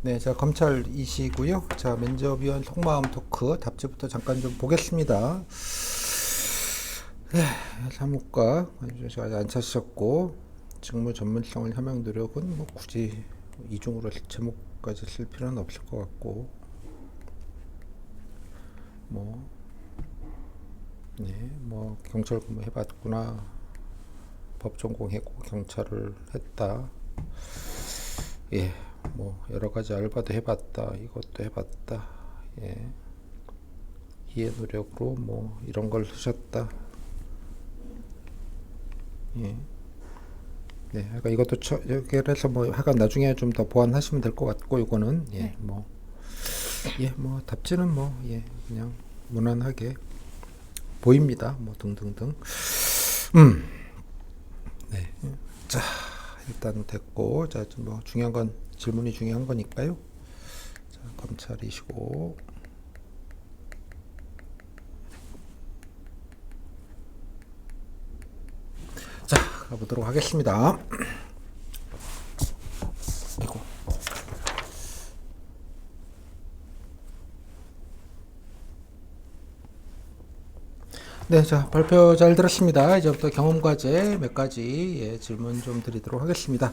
네, 자, 검찰이시고요. 자, 면접위원 속마음 토크 답지부터 잠깐 좀 보겠습니다. 네, 사무과 아직 안 찾으셨고 직무 전문성을 함양 노력은 뭐 굳이 이중으로 제목까지 쓸 필요는 없을 것 같고 뭐, 네, 뭐 경찰 근무 해봤구나, 법 전공했고 경찰을 했다. 예, 뭐 여러 가지 알바도 해봤다, 이것도 해봤다. 예, 이해 노력으로 뭐 이런 걸 쓰셨다. 예, 네, 그러니까 이것도 그래서 뭐 하여간 나중에 좀 더 보완하시면 될 것 같고 이거는 예, 네. 뭐 예, 뭐 답지는 뭐 예, 그냥 무난하게 보입니다. 뭐 등등등. 음, 네, 자 일단 됐고 자 뭐 중요한 건 질문이 중요한 거니까요. 자, 검찰이시고 자 가보도록 하겠습니다. 아이고. 네, 자 발표 잘 들었습니다. 이제부터 경험 과제 몇 가지 예, 질문 좀 드리도록 하겠습니다.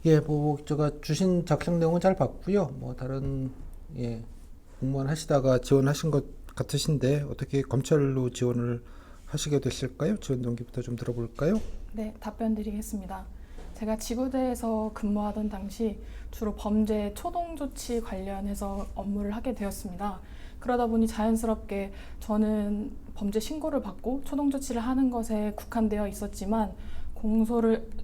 예, 뭐 제가 주신 작성 내용은 잘 봤고요. 뭐 다른 예, 공무원 하시다가 지원하신 것 같으신데 어떻게 검찰로 지원을 하시게 됐을까요? 지원 동기부터 좀 들어볼까요? 네, 답변 드리겠습니다. 제가 지구대에서 근무하던 당시 주로 범죄 초동 조치 관련해서 업무를 하게 되었습니다. 그러다 보니 자연스럽게 저는 범죄 신고를 받고 초동 조치를 하는 것에 국한되어 있었지만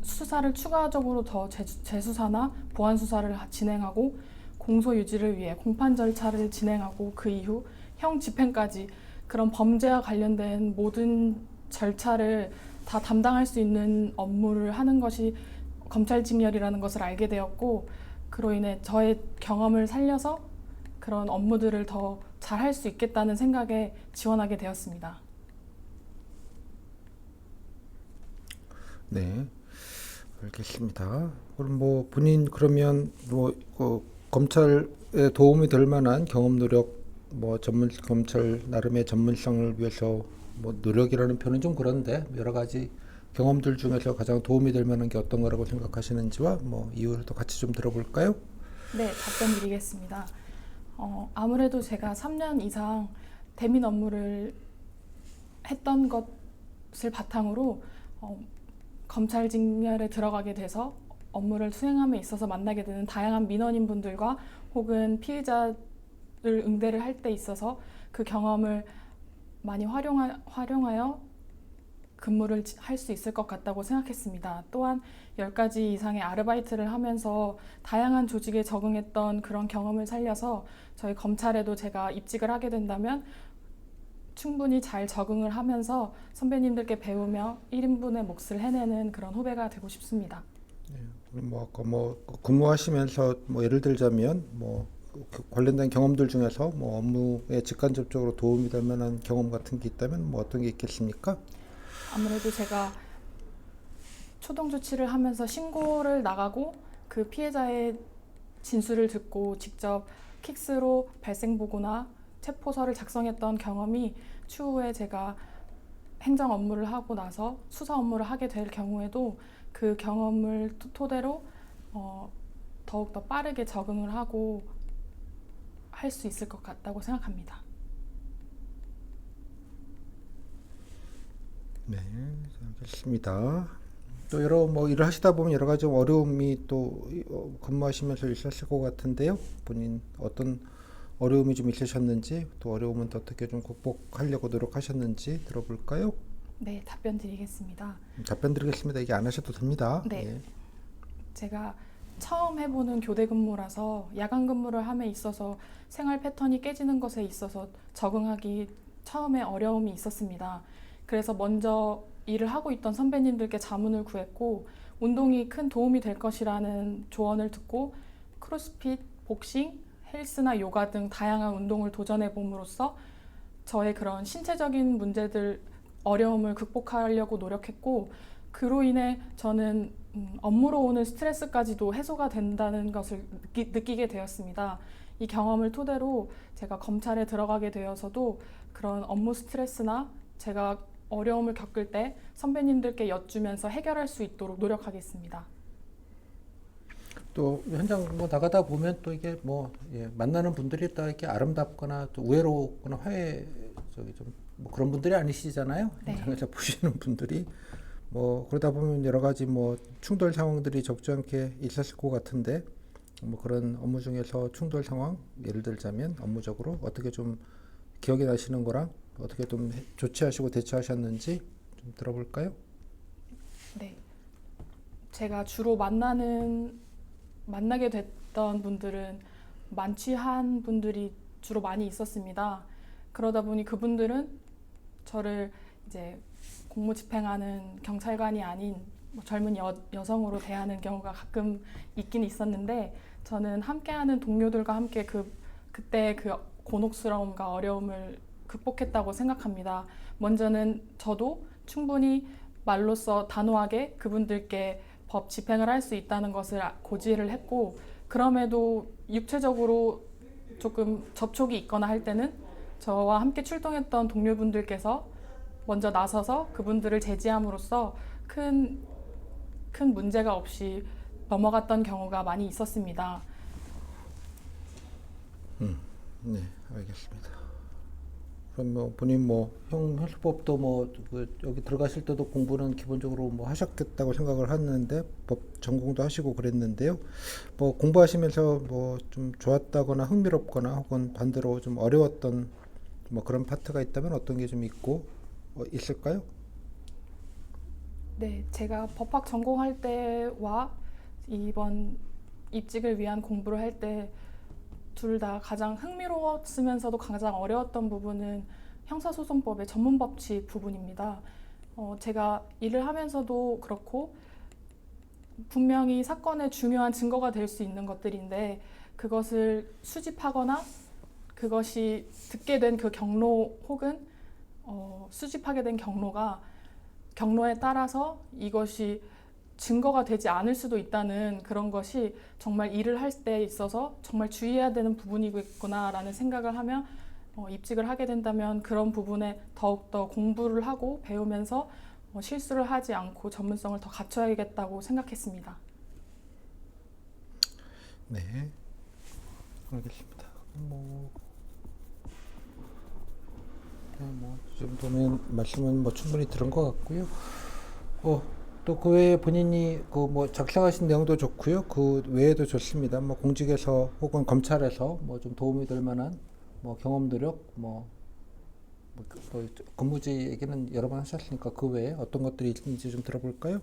수사를 추가적으로 더 재수사나 보완 수사를 진행하고 공소 유지를 위해 공판 절차를 진행하고 그 이후 형 집행까지 그런 범죄와 관련된 모든 절차를 다 담당할 수 있는 업무를 하는 것이 검찰직렬이라는 것을 알게 되었고, 그로 인해 저의 경험을 살려서 그런 업무들을 더 잘할 수 있겠다는 생각에 지원하게 되었습니다. 네, 알겠습니다. 그럼 뭐 본인 그러면 뭐 검찰에 도움이 될 만한 경험 노력 뭐 전문 검찰 나름의 전문성을 위해서 뭐 노력이라는 표현은 좀 그런데 여러 가지 경험들 중에서 가장 도움이 될 만한 게 어떤 거라고 생각하시는지와 뭐 이유를 또 같이 좀 들어볼까요? 네, 답변 드리겠습니다. 아무래도 제가 3년 이상 대민 업무를 했던 것을 바탕으로 검찰 직렬에 들어가게 돼서 업무를 수행함에 있어서 만나게 되는 다양한 민원인분들과 혹은 피의자를 응대를 할 때 있어서 그 경험을 많이 활용하여 근무를 할 수 있을 것 같다고 생각했습니다. 또한 10가지 이상의 아르바이트를 하면서 다양한 조직에 적응했던 그런 경험을 살려서 저희 검찰에도 제가 입직을 하게 된다면 충분히 잘 적응을 하면서 선배님들께 배우며 1인분의 몫을 해내는 그런 후배가 되고 싶습니다. 뭐 아까 뭐 근무하시면서 뭐 예를 들자면 뭐 관련된 경험들 중에서 뭐 업무에 직간접적으로 도움이 될 만한 경험 같은 게 있다면 뭐 어떤 게 있겠습니까? 아무래도 제가 초동 조치를 하면서 신고를 나가고 그 피해자의 진술을 듣고 직접 킥스로 발생 보고나 체포서를 작성했던 경험이 추후에 제가 행정 업무를 하고 나서 수사 업무를 하게 될 경우에도 그 경험을 토대로 더욱더 빠르게 적응을 하고 할 수 있을 것 같다고 생각합니다. 네, 알겠습니다. 또 여러 뭐 일을 하시다 보면 여러 가지 어려움이 또 근무하시면서 있었을 것 같은데요. 본인 어떤 어려움이 좀 있으셨는지 또 어려움은 또 어떻게 좀 극복하려고 노력하셨는지 들어볼까요? 네, 답변 드리겠습니다. 답변 드리겠습니다. 이게 안 하셔도 됩니다. 네, 예. 제가 처음 해보는 교대 근무라서 야간 근무를 함에 있어서 생활 패턴이 깨지는 것에 있어서 적응하기 처음에 어려움이 있었습니다. 그래서 먼저 일을 하고 있던 선배님들께 자문을 구했고 운동이 큰 도움이 될 것이라는 조언을 듣고 크로스핏, 복싱, 헬스나 요가 등 다양한 운동을 도전해 봄으로써 저의 그런 신체적인 문제들 어려움을 극복하려고 노력했고, 그로 인해 저는 업무로 오는 스트레스까지도 해소가 된다는 것을 느끼게 되었습니다. 이 경험을 토대로 제가 검찰에 들어가게 되어서도 그런 업무 스트레스나 제가 어려움을 겪을 때 선배님들께 여쭈면서 해결할 수 있도록 노력하겠습니다. 또 현장 뭐 나가다 보면 또 이게 뭐 만나는 분들이 또 이렇게 아름답거나 또 우애롭거나 저기 좀 뭐 그런 분들이 아니시잖아요. 네. 현장에서 보시는 분들이 뭐 그러다 보면 여러 가지 뭐 충돌 상황들이 적지않게 있었을 것 같은데 뭐 그런 업무 중에서 충돌 상황 예를 들자면 업무적으로 어떻게 좀 기억이 나시는 거랑 어떻게 좀 조치하시고 대처하셨는지 좀 들어볼까요? 네. 제가 주로 만나게 됐던 분들은 만취한 분들이 주로 많이 있었습니다. 그러다 보니 그분들은 저를 이제 공무 집행하는 경찰관이 아닌 뭐 젊은 여성으로 대하는 경우가 가끔 있긴 있었는데 저는 함께하는 동료들과 함께 그때 그 곤혹스러움과 어려움을 극복했다고 생각합니다. 먼저는 저도 충분히 말로써 단호하게 그분들께 법 집행을 할 수 있다는 것을 고지를 했고 그럼에도 육체적으로 조금 접촉이 있거나 할 때는 저와 함께 출동했던 동료분들께서 먼저 나서서 그분들을 제지함으로써 큰 문제가 없이 넘어갔던 경우가 많이 있었습니다. 네, 알겠습니다. 그럼 뭐 본인 뭐 형사법도 뭐 여기 들어가실 때도 공부는 기본적으로 뭐 하셨겠다고 생각을 하는데 법 전공도 하시고 그랬는데요. 뭐 공부하시면서 뭐 좀 좋았다거나 흥미롭거나 혹은 반대로 좀 어려웠던 뭐 그런 파트가 있다면 어떤 게 좀 있고 있을까요? 네, 제가 법학 전공할 때와 이번 입직을 위한 공부를 할 때 둘 다 가장 흥미로웠으면서도 가장 어려웠던 부분은 형사소송법의 전문법칙 부분입니다. 제가 일을 하면서도 그렇고 분명히 사건의 중요한 증거가 될 수 있는 것들인데 그것을 수집하거나 그것이 듣게 된 그 경로 혹은 수집하게 된 경로에 따라서 이것이 증거가 되지 않을 수도 있다는 그런 것이 정말 일을 할 때 있어서 정말 주의해야 되는 부분이겠구나라는 생각을 하며 입직을 하게 된다면 그런 부분에 더욱더 공부를 하고 배우면서 실수를 하지 않고 전문성을 더 갖춰야겠다고 생각했습니다. 네, 알겠습니다. 이 정도면 말씀은 뭐 충분히 들은 것 같고요. 또 그 외에 본인이 그 뭐 작성하신 내용도 좋고요. 그 외에도 좋습니다. 뭐 공직에서 혹은 검찰에서 뭐 좀 도움이 될 만한 뭐 경험 노력 또 근무지 얘기는 여러 번 하셨으니까 그 외에 어떤 것들이 있는지 좀 들어볼까요?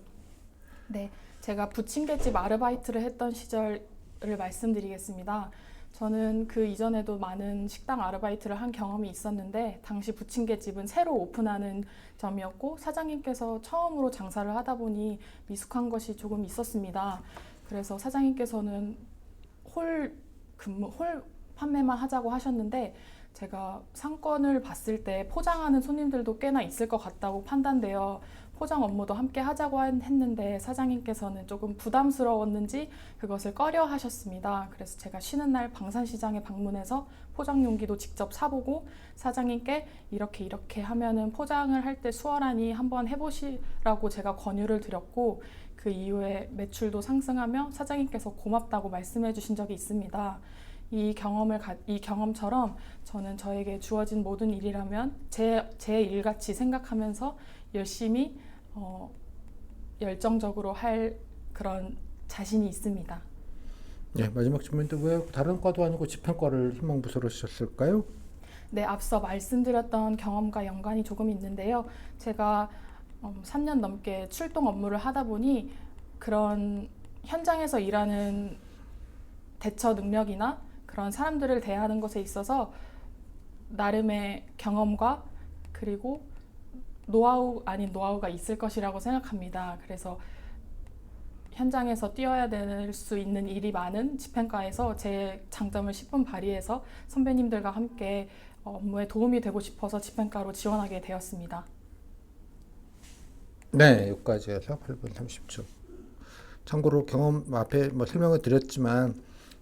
네, 제가 부침개집 아르바이트를 했던 시절을 말씀드리겠습니다. 저는 그 이전에도 많은 식당 아르바이트를 한 경험이 있었는데 당시 부침개집은 새로 오픈하는 점이었고 사장님께서 처음으로 장사를 하다 보니 미숙한 것이 조금 있었습니다. 그래서 사장님께서는 홀 판매만 하자고 하셨는데 제가 상권을 봤을 때 포장하는 손님들도 꽤나 있을 것 같다고 판단되어 포장 업무도 함께 하자고 했는데 사장님께서는 조금 부담스러웠는지 그것을 꺼려 하셨습니다. 그래서 제가 쉬는 날 방산시장에 방문해서 포장 용기도 직접 사보고 사장님께 이렇게 하면은 포장을 할 때 수월하니 한번 해보시라고 제가 권유를 드렸고 그 이후에 매출도 상승하며 사장님께서 고맙다고 말씀해 주신 적이 있습니다. 이 경험처럼 저는 저에게 주어진 모든 일이라면 제 일같이 생각하면서 열심히 열정적으로 할 그런 자신이 있습니다. 네, 마지막 질문인데 왜 다른 과도 아니고 집행과를 희망부서로 쓰셨을까요? 네, 앞서 말씀드렸던 경험과 연관이 조금 있는데요. 제가 3년 넘게 출동 업무를 하다 보니 그런 현장에서 일하는 대처 능력이나 그런 사람들을 대하는 것에 있어서 나름의 경험과 그리고 노하우 아닌 노하우가 있을 것이라고 생각합니다. 그래서 현장에서 뛰어야 될 수 있는 일이 많은 집행과에서 제 장점을 10분 발휘해서 선배님들과 함께 업무에 도움이 되고 싶어서 집행과로 지원하게 되었습니다. 네, 여기까지 해서 8분 30초. 참고로 경험 앞에 뭐 설명을 드렸지만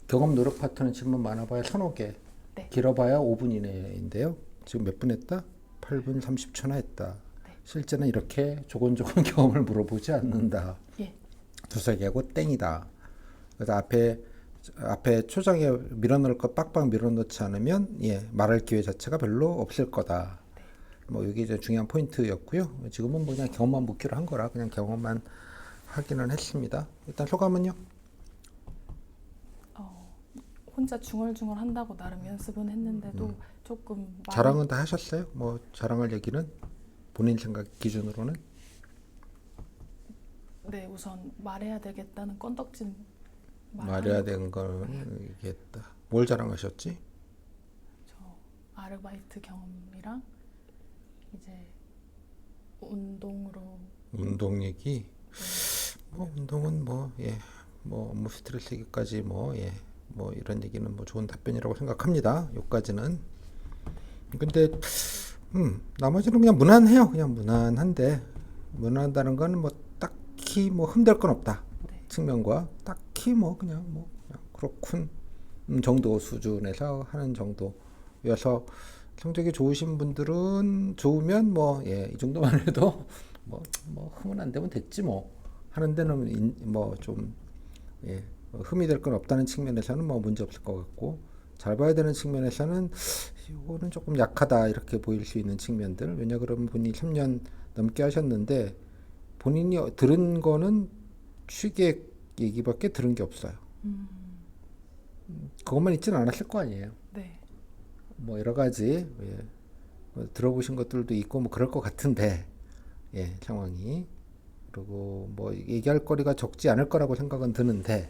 경험 노력 파트는 질문 많아봐야 서너 개, 네. 길어봐야 5분 이내인데요. 지금 몇 분 했다? 8분 30초나 했다. 네. 실제는 이렇게 조곤조곤 경험을 물어보지 않는다. 예. 두세 개하고 땡이다. 그래서 앞에 초장에 밀어넣을 거 빡빡 밀어넣지 않으면 예, 말할 기회 자체가 별로 없을 거다. 뭐 이게 이제 중요한 포인트였고요. 지금은 뭐 그냥 경험만 묻기로 한 거라 그냥 경험만 하기는 했습니다. 일단 소감은요? 혼자 중얼중얼 한다고 나름 연습은 했는데도 조금 많이, 자랑은 다 하셨어요? 뭐 자랑할 얘기는 본인 생각 기준으로는 네, 우선 말해야 되겠다는 건덕진 말해야 되는 거는 얘기했다. 뭘 자랑하셨지? 저 아르바이트 경험이랑 이제 운동으로 운동 얘기. 뭐 운동은 뭐 예, 뭐 업무 스트레스 얘기까지 뭐 예, 뭐 이런 얘기는 뭐 좋은 답변이라고 생각합니다. 요까지는. 근데 나머지는 그냥 무난해요. 그냥 무난한데 무난하다는 거는 뭐 딱히 뭐 흠될 건 없다. 네. 측면과 딱히 뭐 그냥 그렇군 정도 수준에서 하는 정도여서 성적이 좋으신 분들은 좋으면 뭐 예, 이 정도만 해도 뭐 흠은 안 되면 됐지 뭐 하는 데는 뭐 좀 예, 흠이 될 건 없다는 측면에서는 뭐 문제 없을 것 같고 잘 봐야 되는 측면에서는 이거는 조금 약하다 이렇게 보일 수 있는 측면들. 왜냐 그러면 본인이 3년 넘게 하셨는데 본인이 들은 거는 취객 얘기밖에 들은 게 없어요. 그것만 있지는 않았을 거 아니에요. 네. 뭐 여러 가지 예, 뭐 들어보신 것들도 있고 뭐 그럴 것 같은데 예, 상황이 그리고 뭐 얘기할 거리가 적지 않을 거라고 생각은 드는데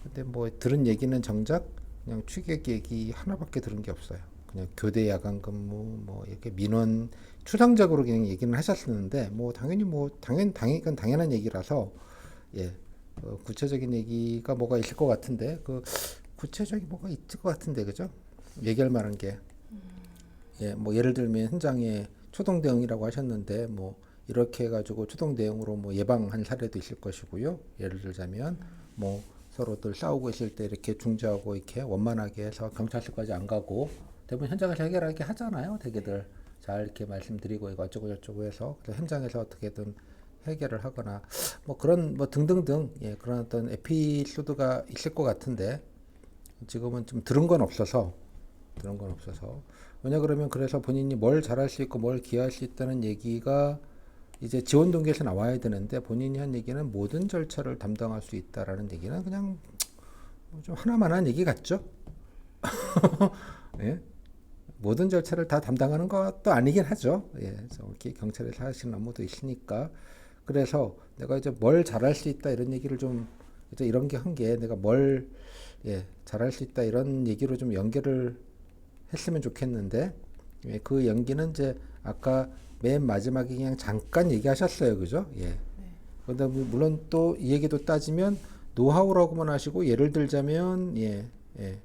근데 뭐 들은 얘기는 정작 그냥 취객 얘기 하나밖에 들은 게 없어요. 그냥 교대 야간 근무 뭐 이렇게 민원 추상적으로 그냥 얘기는 하셨었는데 뭐 당연히 이건 당연한 얘기라서 예, 구체적인 얘기가 뭐가 있을 것 같은데 그 구체적인 뭐가 있을 것 같은데 그죠? 얘기할 만한 게 예, 뭐 예를 들면 현장에 초동 대응이라고 하셨는데 뭐 이렇게 해가지고 초동 대응으로 뭐 예방한 사례도 있을 것이고요. 예를 들자면 뭐 서로들 싸우고 있을 때 이렇게 중재하고 이렇게 원만하게 해서 경찰서까지 안 가고 대부분 현장에서 해결하게 하잖아요. 대개들 잘 이렇게 말씀드리고 이거 어쩌고 저쩌고 해서 그래서 현장에서 어떻게든 해결을 하거나 뭐 그런 뭐 등등등 예, 그런 어떤 에피소드가 있을 것 같은데 지금은 좀 들은 건 없어서 왜냐 그러면 그래서 본인이 뭘 잘할 수 있고 뭘 기여할 수 있다는 얘기가 이제 지원 동기에서 나와야 되는데 본인이 한 얘기는 모든 절차를 담당할 수 있다라는 얘기는 그냥 좀 하나만한 얘기 같죠? 예? 모든 절차를 다 담당하는 것도 아니긴 하죠. 예, 이렇게 경찰에서 하시는 업무도 있으니까 그래서 내가 이제 뭘 잘할 수 있다 이런 얘기를 좀 이제 이런 게 한 게 내가 뭘 예, 잘할 수 있다 이런 얘기로 좀 연결을 했으면 좋겠는데 예, 그 연기는 이제 아까 맨 마지막에 그냥 잠깐 얘기하셨어요, 그죠? 예. 네. 그런데 물론 또 이 얘기도 따지면 노하우라고만 하시고 예를 들자면 예, 예,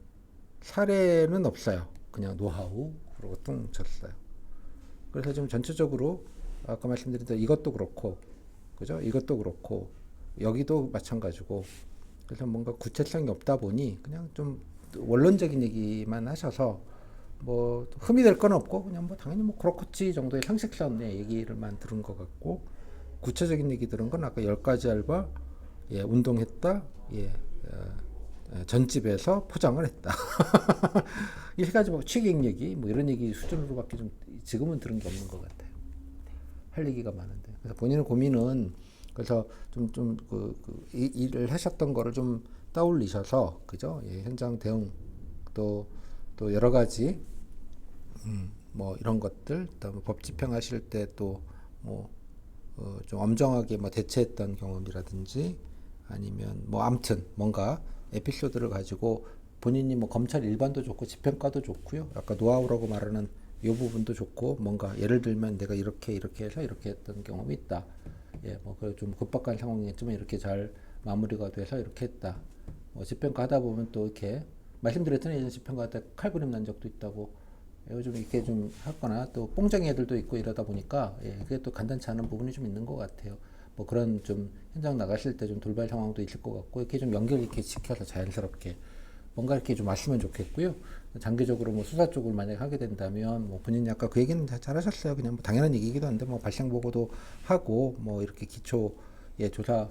사례는 없어요. 그냥 노하우 그러고 뚱 쳤어요. 그래서 좀 전체적으로 아까 말씀드린 대로 이것도 그렇고 그죠? 이것도 그렇고 여기도 마찬가지고 그래서 뭔가 구체성이 없다 보니 그냥 좀 원론적인 얘기만 하셔서 뭐 흠이 될 건 없고 그냥 뭐 당연히 뭐 그렇겠지 정도의 상식선의 얘기를만 들은 것 같고 구체적인 얘기 들은 건 아까 10가지 알바 예, 운동했다 예, 전집에서 포장을 했다 이 세 가지 뭐 취객 얘기 뭐 이런 얘기 수준으로밖에 좀 지금은 들은 게 없는 것 같아요. 할 얘기가 많은데 그래서 본인의 고민은 그래서 이 일을 하셨던 거를 좀 떠올리셔서 그죠? 예, 현장 대응 또 여러 가지 뭐 이런 것들 또 법 집행하실 때 또 뭐 좀 엄정하게 뭐 대처했던 경험이라든지 아니면 뭐 아무튼 뭔가 에피소드를 가지고 본인이 뭐 검찰 일반도 좋고 집행과도 좋고요. 아까 노하우라고 말하는 이 부분도 좋고 뭔가 예를 들면 내가 이렇게 해서 이렇게 했던 경험이 있다. 예, 뭐 좀 급박한 상황이었지만 이렇게 잘 마무리가 돼서 이렇게 했다. 뭐 집행과 하다 보면 또 이렇게 말씀드렸던 예전 집행과 할 때 칼부림 난 적도 있다고 요즘 이렇게 좀 하거나 또 뽕쟁이 애들도 있고 이러다 보니까 예, 그게 또 간단치 않은 부분이 좀 있는 것 같아요. 뭐 그런 좀 현장 나가실 때 좀 돌발 상황도 있을 것 같고 이렇게 좀 연결 이렇게 시켜서 자연스럽게 뭔가 이렇게 좀 하시면 좋겠고요. 장기적으로 뭐 수사 쪽을 만약에 하게 된다면 뭐 본인이 아까 그 얘기는 다 잘하셨어요. 그냥 뭐 당연한 얘기이기도 한데 뭐 발생 보고도 하고 뭐 이렇게 기초 조사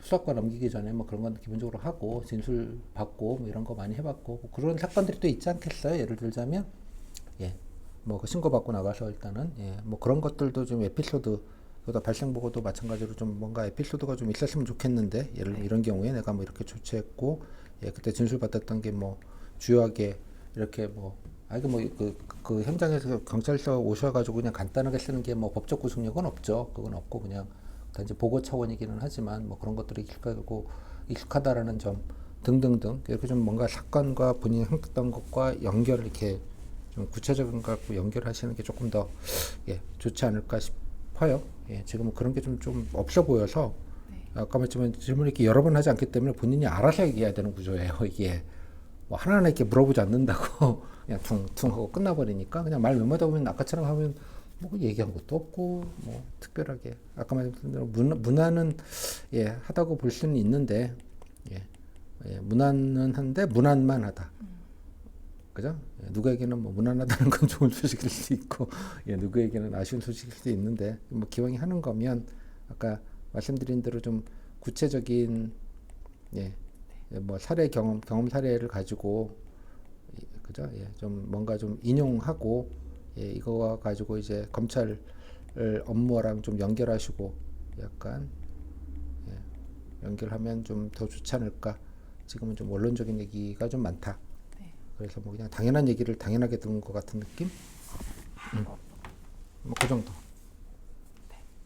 수사과 넘기기 전에 뭐 그런 건 기본적으로 하고 진술 받고 뭐 이런 거 많이 해봤고 뭐 그런 사건들이 또 있지 않겠어요? 예를 들자면 뭐 그 신고 받고 나가서 일단은 뭐 그런 것들도 좀 에피소드 그다 발생 보고도 마찬가지로 좀 뭔가 에피소드가 좀 있었으면 좋겠는데 예를 들면 이런 경우에 내가 뭐 이렇게 조치했고 그때 진술 받았던 게 뭐 주요하게 이렇게 뭐 이거 뭐 그 현장에서 경찰서 오셔가지고 그냥 간단하게 쓰는 게 뭐 법적 구속력은 없죠. 그건 없고 그냥 단지 보고 차원이기는 하지만 뭐 그런 것들이 익숙하다라는 점 등등등 이렇게 좀 뭔가 사건과 본인이 했던 것과 연결을 이렇게 좀 구체적인 것 갖고 연결하시는 게 조금 더 좋지 않을까 싶어요. 지금은 그런 게 좀 없어 보여서 아까 말했지만 질문을 이렇게 여러 번 하지 않기 때문에 본인이 알아서 얘기해야 되는 구조예요. 이게 뭐 하나하나 이렇게 물어보지 않는다고 그냥 퉁퉁 하고 끝나버리니까 그냥 말 몇 마디 하면 아까처럼 하면 뭐 얘기한 것도 없고 뭐 특별하게 아까 말했던 대로 무난은 하다고 볼 수는 있는데 무난은 한데 무난만 하다. 그죠? 누구에게는 뭐 무난하다는 건 좋은 소식일 수 있고 누구에게는 아쉬운 소식일 수도 있는데 뭐 기왕이 하는 거면 아까 말씀드린 대로 좀 구체적인 뭐 사례 경험 사례를 가지고 그죠? 좀 뭔가 좀 인용하고 이거와 가지고 이제 검찰 업무랑 좀 연결하시고 약간 연결하면 좀 더 좋지 않을까? 지금은 좀 원론적인 얘기가 좀 많다. 그래서 뭐 그냥 당연한 얘기를 당연하게 듣는 것 같은 느낌? 뭐 그 정도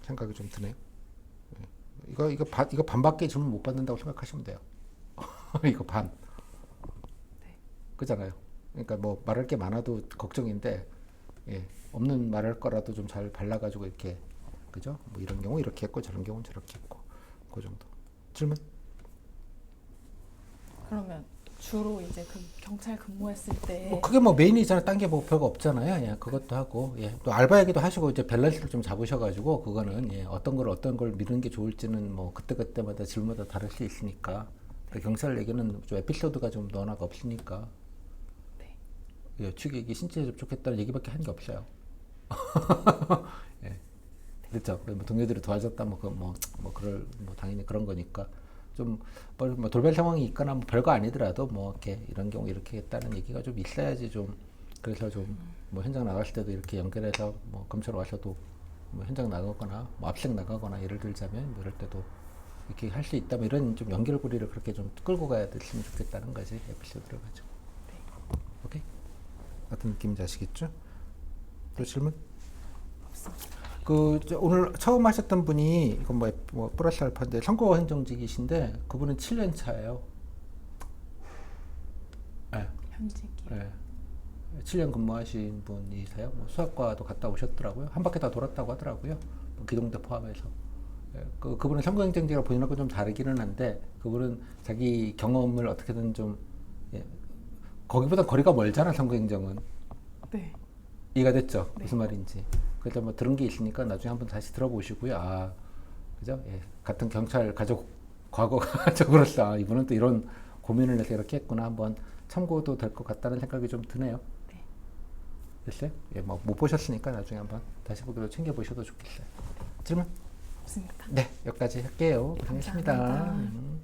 생각이 좀 드네요. 이거 반밖에 질문 못 받는다고 생각하시면 돼요. 이거 반. 그잖아요. 그러니까 뭐 말할 게 많아도 걱정인데 없는 말할 거라도 좀 잘 발라가지고 이렇게 그죠? 뭐 이런 경우 이렇게 했고 저런 경우는 저렇게 했고 그 정도. 질문? 그러면 주로 이제 그 경찰 근무했을 때 그게 뭐 메인이잖아요. 딴 게 뭐 별거 없잖아요. 그것도 하고 또 알바 얘기도 하시고 이제 밸런스를 좀 잡으셔가지고 그거는 어떤 걸 미루는 게 좋을지는 뭐 그때마다 질문마다 다를 수 있으니까 경찰 얘기는 좀 에피소드가 좀 너나가 없으니까 추격이 신체 접촉했다는 얘기밖에 한 게 없어요. 그렇죠. 뭐 동료들이 도와줬다 뭐 당연히 그런 거니까 좀 뭐 돌발 상황이 있거나 뭐 별거 아니더라도 뭐 이렇게 이런 경우 이렇게 했다는 얘기가 좀 있어야지 좀 그래서 좀 뭐 현장 나갔을 때도 이렇게 연결해서 뭐 검찰 와서도 뭐 현장 나가거나 뭐 압색 나가거나 예를 들자면 뭐 이럴 때도 이렇게 할 수 있다면 이런 좀 연결고리를 그렇게 좀 끌고 가야 됐으면 좋겠다는 거지 에피소드를 가지고. 오케이? 어떤 느낌인지 아시겠죠? 또 질문? 없습니다. 오늘 처음 하셨던 분이 이건 뭐 플러스 알파인데 선거 행정직이신데 그분은 7년 차예요. 현직이요. 7년 근무하신 분이세요. 뭐 수학과도 갔다 오셨더라고요. 한 바퀴 다 돌았다고 하더라고요. 뭐 기동대 포함해서. 그분은 선거 행정직이랑 본인하고 좀 다르기는 한데 그분은 자기 경험을 어떻게든 좀 거기보다 거리가 멀잖아 선거 행정은. 네. 이해가 됐죠? 무슨 말인지. 그래서 뭐 들은 게 있으니까 나중에 한번 다시 들어보시고요. 그죠? 같은 경찰 가족 과거가 적으로서 이분은 또 이런 고민을 해서 이렇게 했구나 한번 참고도 될 것 같다는 생각이 좀 드네요. 됐어요? 뭐 못 보셨으니까 나중에 한번 다시 보기로 챙겨보셔도 좋겠어요. 질문? 없습니다. 네, 여기까지 할게요. 고생하셨습니다. 감사합니다.